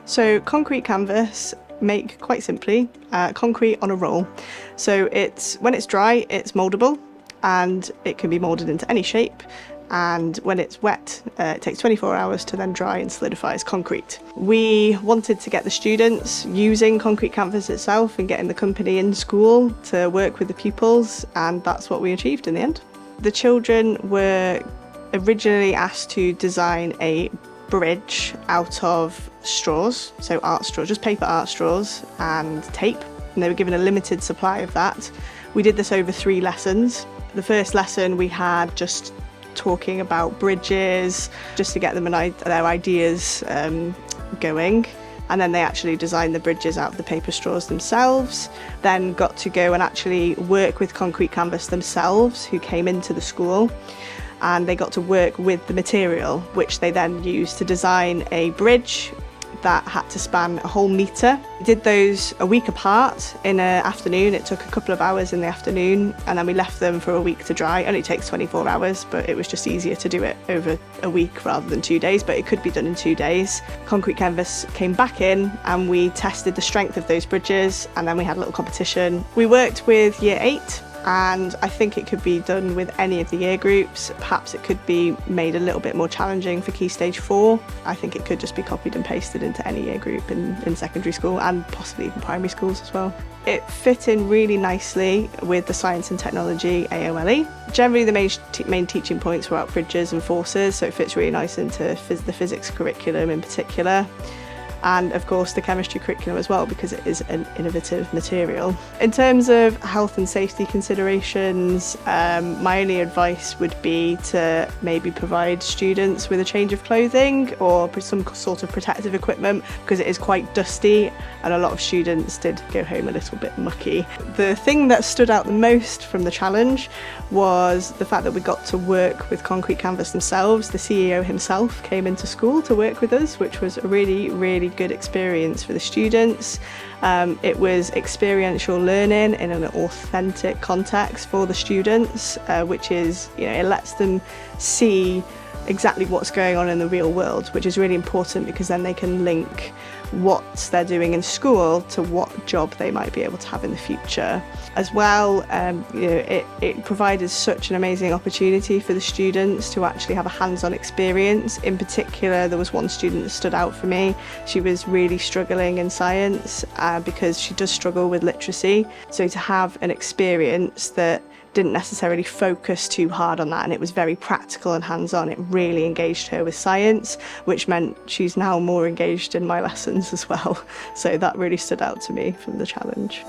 So concrete canvas make quite simply concrete on a roll. So when it's dry, it's mouldable and it can be moulded into any shape. And when it's wet, it takes 24 hours to then dry and solidify as concrete. We wanted to get the students using concrete canvas itself and getting the company in school to work with the pupils, and that's what we achieved in the end. The children were originally asked to design a bridge out of straws, so art straws, just paper art straws and tape, and they were given a limited supply of that. We did this over 3 lessons. The first lesson we had just talking about bridges, just to get them their ideas going, and then they actually designed the bridges out of the paper straws themselves, then got to go and actually work with concrete canvas themselves, who came into the school, and they got to work with the material, which they then used to design a bridge that had to span a whole metre. We did those a week apart in an afternoon. It took a couple of hours in the afternoon, and then we left them for a week to dry. It only takes 24 hours, but it was just easier to do it over a week rather than 2 days, but it could be done in 2 days. Concrete canvas came back in and we tested the strength of those bridges, and then we had a little competition. We worked with year 8, and I think it could be done with any of the year groups. Perhaps it could be made a little bit more challenging for Key Stage 4. I think it could just be copied and pasted into any year group in secondary school, and possibly even primary schools as well. It fit in really nicely with the Science and Technology AOLE. Generally the main teaching points were about bridges and forces, so it fits really nice into the physics curriculum in particular. And of course the chemistry curriculum as well, because it is an innovative material. In terms of health and safety considerations, my only advice would be to maybe provide students with a change of clothing or some sort of protective equipment, because it is quite dusty and a lot of students did go home a little bit mucky. The thing that stood out the most from the challenge was the fact that we got to work with concrete canvas themselves. The CEO himself came into school to work with us, which was a really good experience for the students. It was experiential learning in an authentic context for the students, which is, it lets them see exactly what's going on in the real world, which is really important, because then they can link what they're doing in school to what job they might be able to have in the future. As well, it provided such an amazing opportunity for the students to actually have a hands-on experience. In particular, there was one student that stood out for me. She was really struggling in science because she does struggle with literacy. So to have an experience that didn't necessarily focus too hard on that, and it was very practical and hands-on, it really engaged her with science, which meant she's now more engaged in my lessons as well. So that really stood out to me from the challenge.